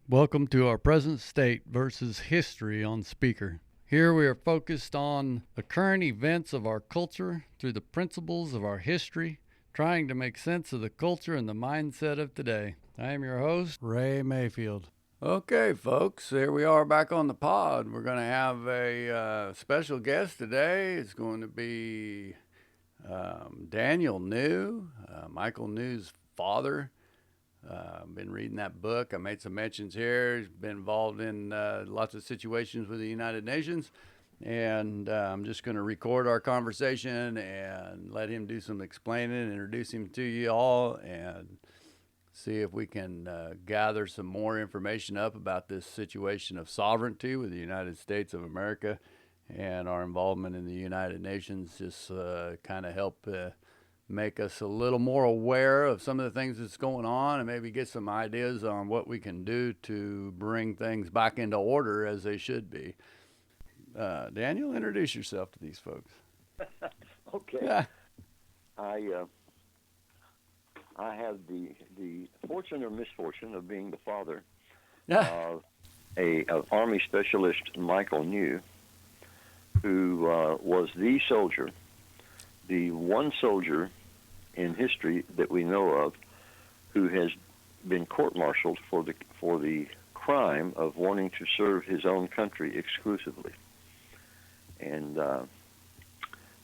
Welcome to our present state versus history on Speaker. Here we are focused on the current events of our culture through the principles of our history, trying to make sense of the culture and the mindset of today. I am your host, Ray Mayfield. Okay, folks, here we are back on the pod. We're going to have a special guest today. It's going to be Daniel New, Michael New's father. I've been reading that book. I made some mentions here. He's been involved in lots of situations with the United Nations. And I'm just going to record our conversation and let him do some explaining, introduce him to you all, and see if we can gather some more information up about this situation of sovereignty with the United States of America and our involvement in the United Nations. Just kind of help make us a little more aware of some of the things that's going on and maybe get some ideas on what we can do to bring things back into order as they should be. Daniel, introduce yourself to these folks. Okay. Yeah. I have the fortune or misfortune of being the father of of Army Specialist Michael New, who was the soldier, the one soldier in history that we know of who has been court-martialed for the crime of wanting to serve his own country exclusively. And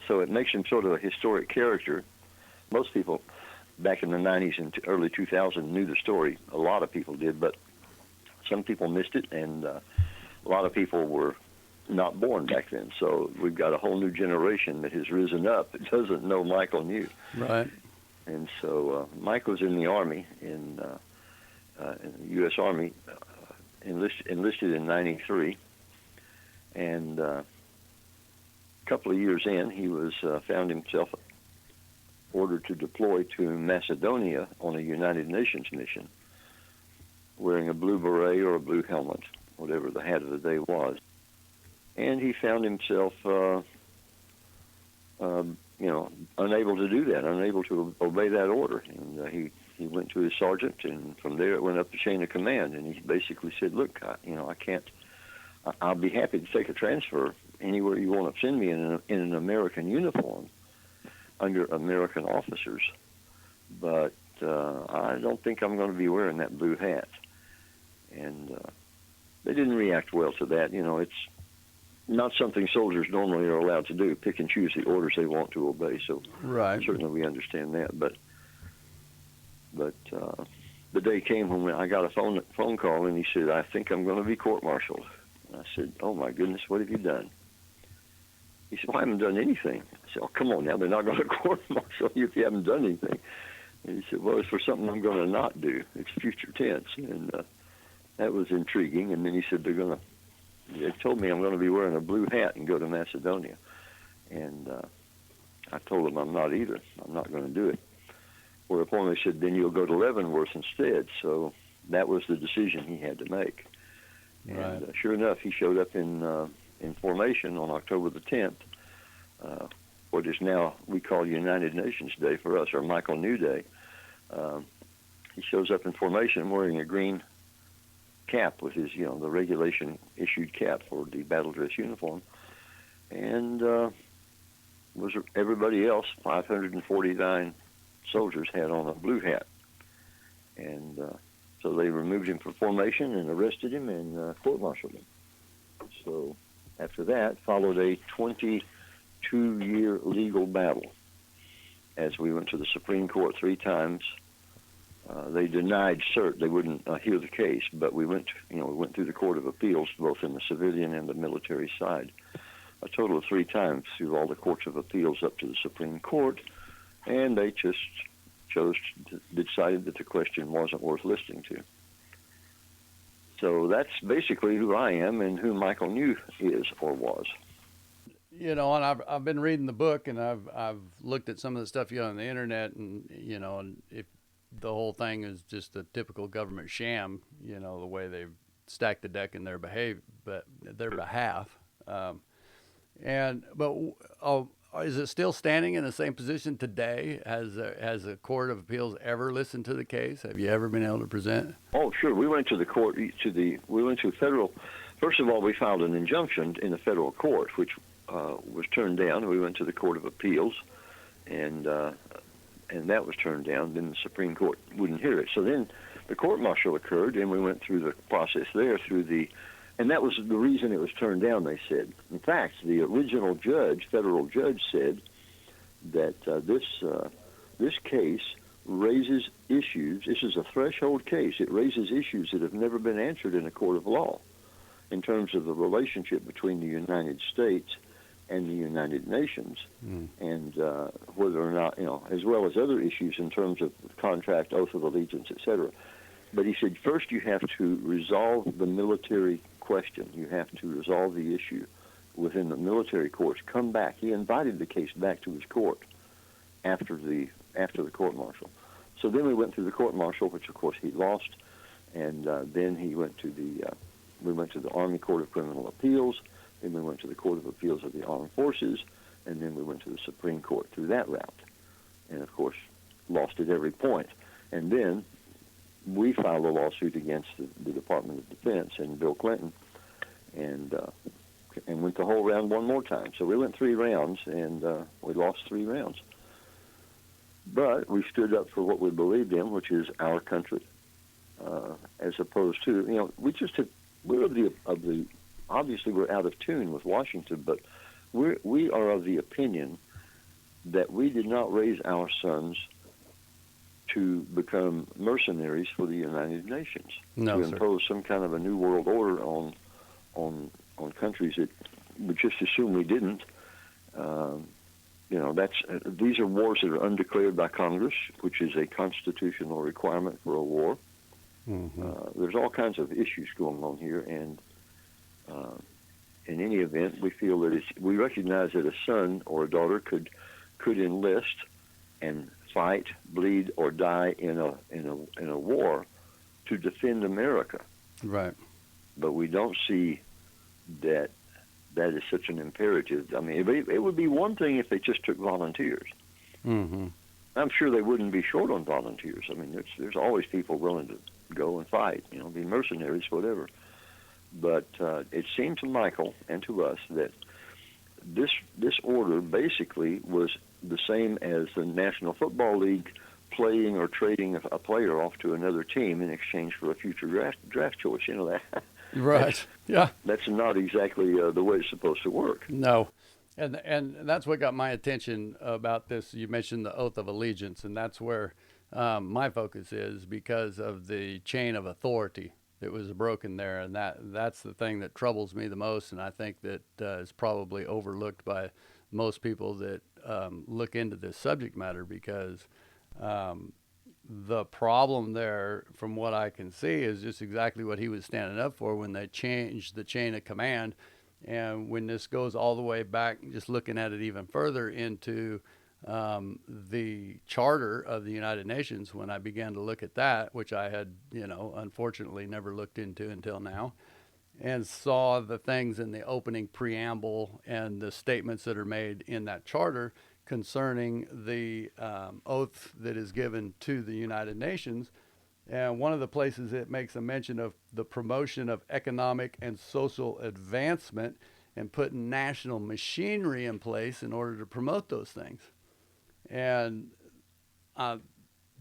so it makes him sort of a historic character. Most people back in the 90s and early 2000s knew the story. A lot of people did, but some people missed it, and a lot of people were not born back then. So we've got a whole new generation that has risen up that doesn't know Michael New. Right. And so Mike was in the Army, in the U.S. Army, enlisted in 93. And a couple of years in, he was found himself ordered to deploy to Macedonia on a United Nations mission, wearing a blue beret or a blue helmet, whatever the hat of the day was. And he found himself, unable to do that, unable to obey that order. And he went to his sergeant, and from there it went up the chain of command. And he basically said, "Look, I can't. I'll be happy to take a transfer anywhere you want to send me in an American uniform under American officers, but I don't think I'm going to be wearing that blue hat." And they didn't react well to that. It's not something soldiers normally are allowed to do, pick and choose the orders they want to obey. So Right. certainly we understand that. But the day came when I got a phone call, and he said, "I think I'm going to be court-martialed." I said, "Oh my goodness, what have you done?" He said, "Well, I haven't done anything." I said, "Oh, come on now, they're not going to court-martial you if you haven't done anything." And he said, "Well, it's for something I'm going to not do. It's future tense." And that was intriguing. And then he said, they told me I'm going to be wearing a blue hat and go to Macedonia. And I told them I'm not either. I'm not going to do it. Whereupon they said, "Then you'll go to Leavenworth instead." So that was the decision he had to make. Right. And sure enough, he showed up in formation on October the 10th, what is now we call United Nations Day for us, or Michael New Day. He shows up in formation wearing a green cap with his, the regulation-issued cap for the battle dress uniform. And was everybody else, 549 soldiers, had on a blue hat. And so they removed him from formation and arrested him and court-martialed him. So after that followed a 22-year legal battle as we went to the Supreme Court 3 times. They denied cert; they wouldn't hear the case. But we went through the Court of Appeals, both in the civilian and the military side, a total of 3 times through all the courts of appeals up to the Supreme Court, and they just decided that the question wasn't worth listening to. So that's basically who I am and who Michael New is or was. And I've been reading the book, and I've looked at some of the stuff you got on the internet, and and if the whole thing is just a typical government sham, the way they've stacked the deck in their behalf. But is it still standing in the same position today? Has the Court of Appeals ever listened to the case? Have you ever been able to present? Oh, sure. We went to the court. We went to federal. First of all, we filed an injunction in the federal court, which was turned down. We went to the Court of Appeals, and that was turned down. Then the Supreme Court wouldn't hear it. So then the court-martial occurred, and we went through the process there and that was the reason it was turned down, they said. In fact, the original federal judge, said that this case raises issues. This is a threshold case. It raises issues that have never been answered in a court of law in terms of the relationship between the United States and the United Nations, and whether or not, as well as other issues in terms of contract, oath of allegiance, etc. But he said, first you have to resolve the military question. You have to resolve the issue within the military courts. Come back. He invited the case back to his court after the court-martial. So then we went through the court-martial, which of course he lost, and then we went to the Army Court of Criminal Appeals, then we went to the Court of Appeals of the Armed Forces, and then we went to the Supreme Court through that route, and of course lost at every point. And then we filed a lawsuit against the Department of Defense and Bill Clinton, and went the whole round one more time. So we went 3 rounds, and we lost 3 rounds. But we stood up for what we believed in, which is our country, as opposed to, we're of the obviously we're out of tune with Washington, but we are of the opinion that we did not raise our sons to become mercenaries for the United Nations, to impose some kind of a new world order on countries that we just assume we didn't. These are wars that are undeclared by Congress, which is a constitutional requirement for a war. There's all kinds of issues going on here, and in any event, we feel that we recognize that a son or a daughter could enlist and fight, bleed, or die in a war to defend America. Right. But we don't see that is such an imperative. I mean, it would be one thing if they just took volunteers. I'm sure they wouldn't be short on volunteers. I mean, there's always people willing to go and fight, be mercenaries, whatever. But it seemed to Michael and to us that this order basically was the same as the National Football League playing or trading a player off to another team in exchange for a future draft choice. That. Right. That's not exactly the way it's supposed to work. No. And that's what got my attention about this. You mentioned the oath of allegiance, and that's where my focus is, because of the chain of authority that was broken there, and that's the thing that troubles me the most, and I think that is probably overlooked by most people that look into this subject matter, because the problem there, from what I can see, is just exactly what he was standing up for when they changed the chain of command. And when this goes all the way back, just looking at it even further into the Charter of the United Nations, when I began to look at that, which I had, unfortunately never looked into until now, and saw the things in the opening preamble and the statements that are made in that charter concerning the oath that is given to the United Nations. And one of the places it makes a mention of the promotion of economic and social advancement and putting national machinery in place in order to promote those things. And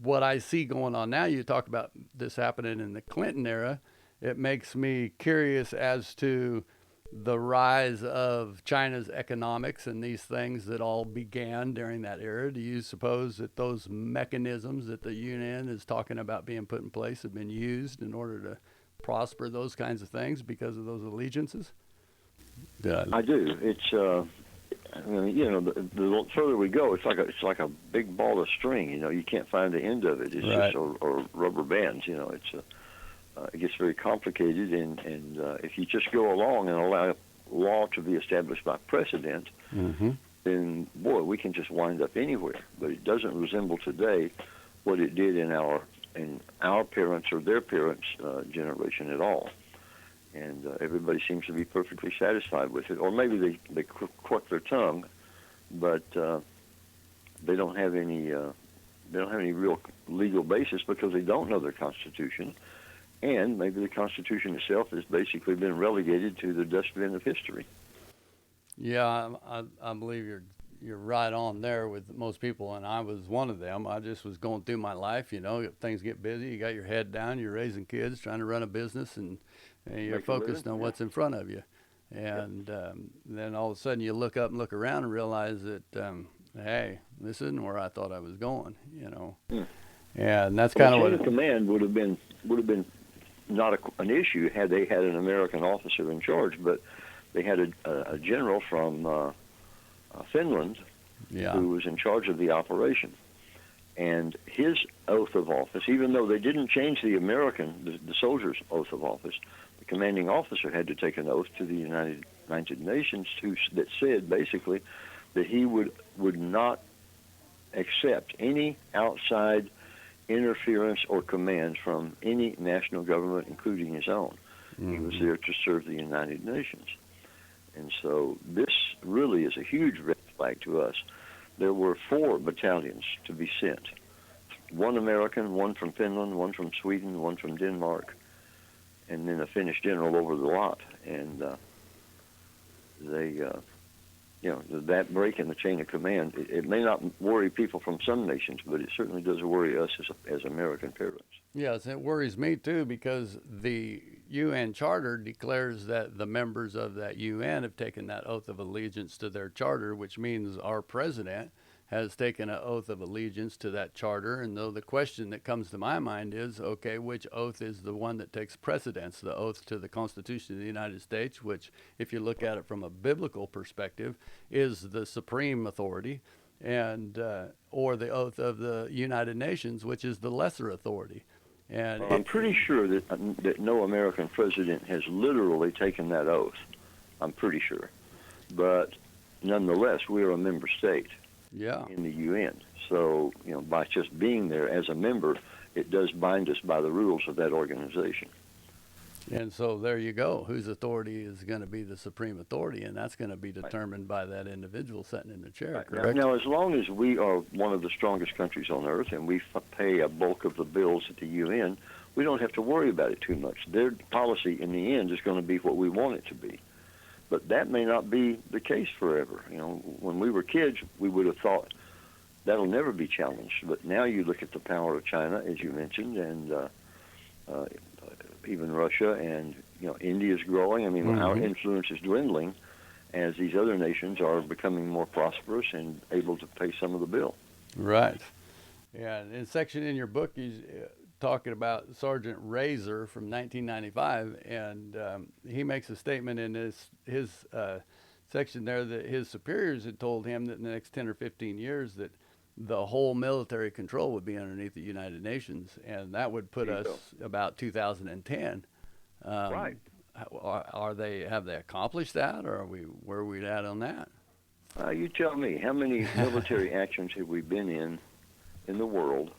what I see going on now, you talk about this happening in the Clinton era, it makes me curious as to the rise of China's economics and these things that all began during that era. Do you suppose that those mechanisms that the UN is talking about being put in place have been used in order to prosper those kinds of things because of those allegiances? I do. It's the further we go, it's like a big ball of string. You can't find the end of it. It's right. just or rubber bands. It gets very complicated, and if you just go along and allow law to be established by precedent, then boy, we can just wind up anywhere. But it doesn't resemble today what it did in our parents or their parents' generation at all. And everybody seems to be perfectly satisfied with it, or maybe they cluck their tongue but they don't have any real legal basis because they don't know their Constitution, and maybe the Constitution itself has basically been relegated to the dustbin of history. Yeah, I believe you're right on there with most people, and I was one of them. I just was going through my life, things get busy, you got your head down, you're raising kids, trying to run a business, and you're focused on what's in front of you. And then all of a sudden you look up and look around and realize that, hey, this isn't where I thought I was going, And that's kind of what... chain of command would have been not an issue had they had an American officer in charge, but they had a general from Finland who was in charge of the operation. And his oath of office, even though they didn't change the soldiers' oath of office, the commanding officer had to take an oath to the United Nations that said basically that he would not accept any outside interference or commands from any national government, including his own. Mm-hmm. He was there to serve the United Nations. And so this really is a huge red flag to us. There were 4 battalions to be sent. 1 American, 1 from Finland, 1 from Sweden, 1 from Denmark, and then a Finnish general over the lot. And that break in the chain of command, it may not worry people from some nations, but it certainly does worry us as American parents. Yes, it worries me too, because the UN Charter declares that the members of that UN have taken that oath of allegiance to their charter, which means our president has taken an oath of allegiance to that charter. And though the question that comes to my mind is, okay, which oath is the one that takes precedence? The oath to the Constitution of the United States, which, if you look at it from a biblical perspective, is the supreme authority, and or the oath of the United Nations, which is the lesser authority. And I'm pretty sure that no American president has literally taken that oath. I'm pretty sure. But nonetheless, we are a member state in the UN. So, by just being there as a member, it does bind us by the rules of that organization. And so there you go. Whose authority is going to be the supreme authority, and that's going to be determined by that individual sitting in the chair, correct? Now, as long as we are one of the strongest countries on earth and we pay a bulk of the bills at the UN, we don't have to worry about it too much. Their policy in the end is going to be what we want it to be. But that may not be the case forever. When we were kids, we would have thought that'll never be challenged. But now you look at the power of China, as you mentioned, and even Russia, and India is growing. I mean, our influence is dwindling as these other nations are becoming more prosperous and able to pay some of the bill. Right. Yeah. In a section in your book, he's talking about Sergeant Razor from 1995, and he makes a statement in his section there that his superiors had told him that in the next 10 or 15 years that the whole military control would be underneath the United Nations, and that would put us about 2010. Right. Have they accomplished that, or where are we at on that? You tell me, how many military actions have we been in the world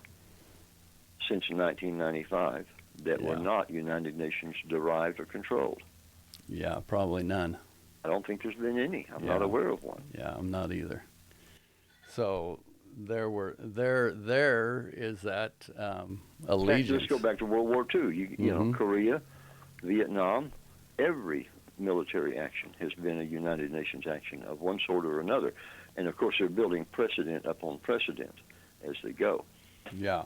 since 1995 that were not United Nations derived or controlled? Yeah, probably none. I don't think there's been any. I'm not aware of one. Yeah, I'm not either. So there is that allegiance. Let's go back to World War II. You know, Korea, Vietnam, every military action has been a United Nations action of one sort or another. And, of course, they're building precedent upon precedent as they go. Yeah.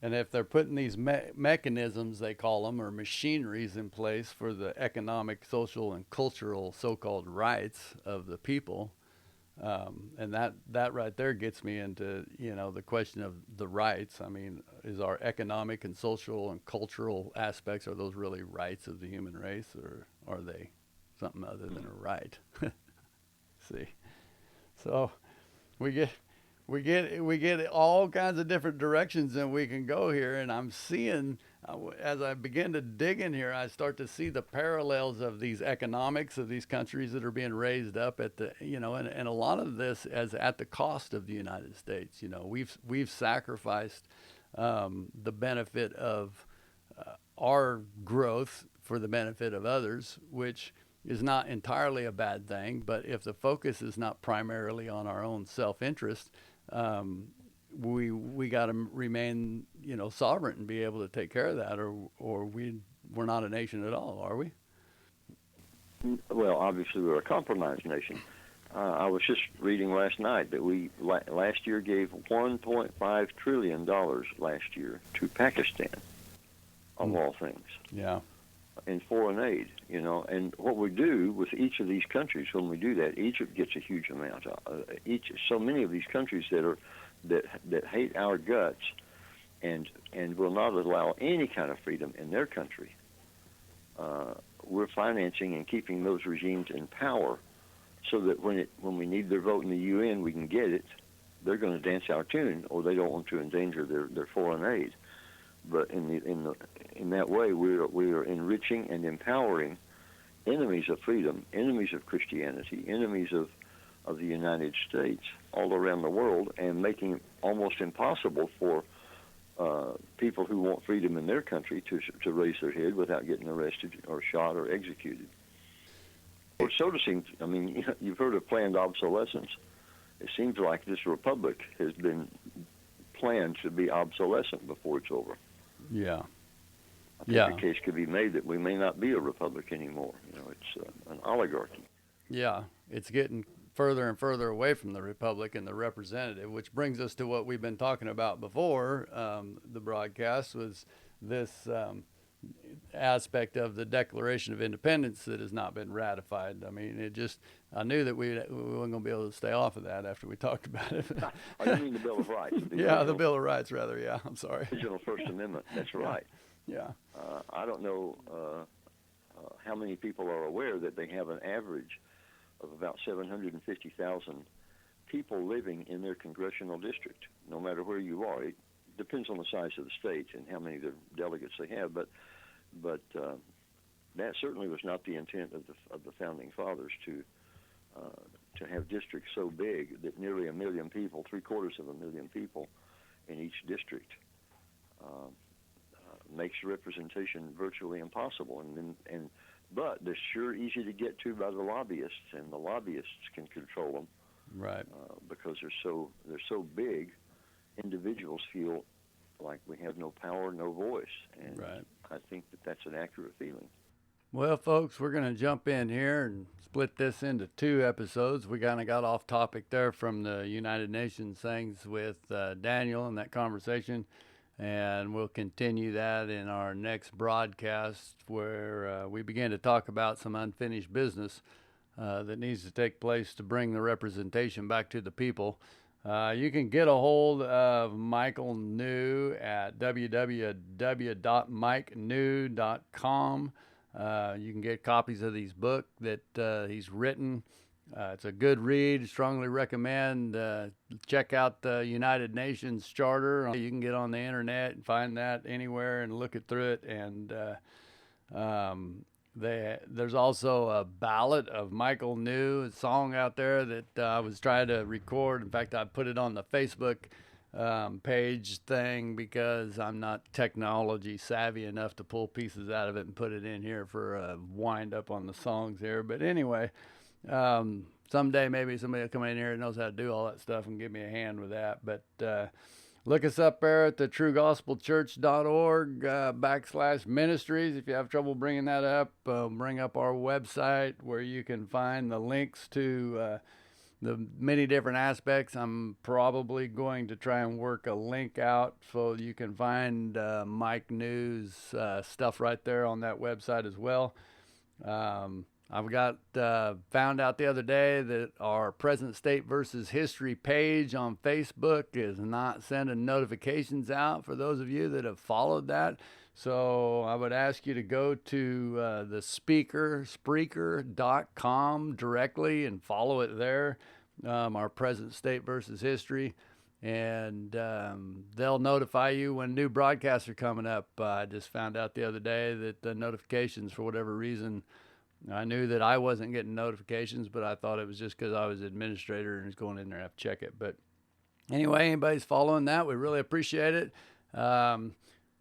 And if they're putting these mechanisms, they call them, or machineries in place for the economic, social, and cultural so-called rights of the people, and that right there gets me into, the question of the rights. I mean, is our economic and social and cultural aspects, are those really rights of the human race, or are they something other than a right? See, so we get all kinds of different directions that we can go here, and I'm seeing, as I begin to dig in here, I start to see the parallels of these economics of these countries that are being raised up at the, and a lot of this as at the cost of the United States. We've sacrificed the benefit of our growth for the benefit of others, which is not entirely a bad thing, but if the focus is not primarily on our own self-interest, we got to remain, sovereign and be able to take care of that, or we're not a nation at all, are we? Well, obviously we're a compromised nation. I was just reading last night that we last year gave $1.5 trillion last year to Pakistan, of all things. Yeah. In foreign aid, and what we do with each of these countries when we do that, Egypt gets a huge amount. So many of these countries that hate our guts, and will not allow any kind of freedom in their country. We're financing and keeping those regimes in power, so that when we need their vote in the UN, we can get it. They're going to dance our tune, or they don't want to endanger their foreign aid. But in that way, we are enriching and empowering enemies of freedom, enemies of Christianity, enemies of the United States all around the world, and making it almost impossible for people who want freedom in their country to raise their head without getting arrested or shot or executed. Or so to seem. I mean, you've heard of planned obsolescence. It seems like this republic has been planned to be obsolescent before it's over. Yeah. I think a case could be made that we may not be a republic anymore. It's an oligarchy. Yeah, it's getting further and further away from the republic and the representative, which brings us to what we've been talking about before the broadcast, was this aspect of the Declaration of Independence that has not been ratified. I mean, I knew that we weren't going to be able to stay off of that after we talked about it. Oh, you mean the Bill of Rights? The Bill of Rights, rather. Yeah, I'm sorry. Original First Amendment. That's right. Yeah. I don't know how many people are aware that they have an average of about 750,000 people living in their congressional district, no matter where you are. It depends on the size of the state and how many delegates they have, but that certainly was not the intent of the founding fathers to have districts so big that nearly 1 million people, 750,000 people in each district, makes representation virtually impossible. But they're sure easy to get to by the lobbyists, and the lobbyists can control them. Right. Because they're so big, individuals feel like we have no power, no voice, and right. I think that's an accurate feeling. Well, folks, we're going to jump in here and split this into 2 episodes. We kind of got off topic there from the United Nations things with Daniel and that conversation, and we'll continue that in our next broadcast, where we begin to talk about some unfinished business that needs to take place to bring the representation back to the people. You can get a hold of Michael New at www.mikenew.com. You can get copies of these books that he's written. It's a good read. Strongly recommend. Check out the United Nations Charter. You can get on the internet and find that anywhere and look it through it. And there's also a ballad of Michael New, a song out there that I was trying to record. In fact, I put it on the Facebook page thing because I'm not technology savvy enough to pull pieces out of it and put it in here for a wind up on the songs here. But anyway, someday maybe somebody will come in here and knows how to do all that stuff and give me a hand with that. But look us up there at the truegospelchurch.org /ministries. If you have trouble bringing that up, bring up our website where you can find the links to the many different aspects. I'm probably going to try and work a link out so you can find Mike New's stuff right there on that website as well. I've got found out the other day that our Present State versus History page on Facebook is not sending notifications out for those of you that have followed that. So I would ask you to go to the Spreaker.com directly and follow it there, our Present State versus History. And they'll notify you when new broadcasts are coming up. I just found out the other day that the notifications, for whatever reason, I knew that I wasn't getting notifications, but I thought it was just because I was administrator and was going in there to have to check it. But anyway, anybody's following that, we really appreciate it.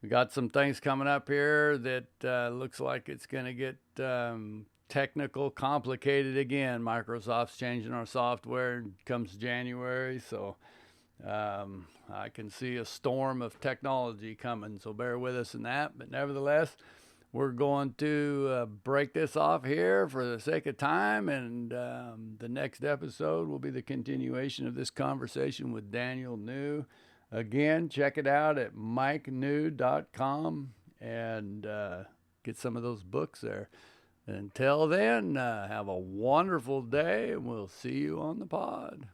We got some things coming up here that looks like it's going to get technical, complicated again. Microsoft's changing our software. Comes January, so I can see a storm of technology coming. So bear with us in that. But nevertheless, we're going to break this off here for the sake of time, and the next episode will be the continuation of this conversation with Daniel New. Again, check it out at mikenew.com and get some of those books there. Until then, have a wonderful day, and we'll see you on the pod.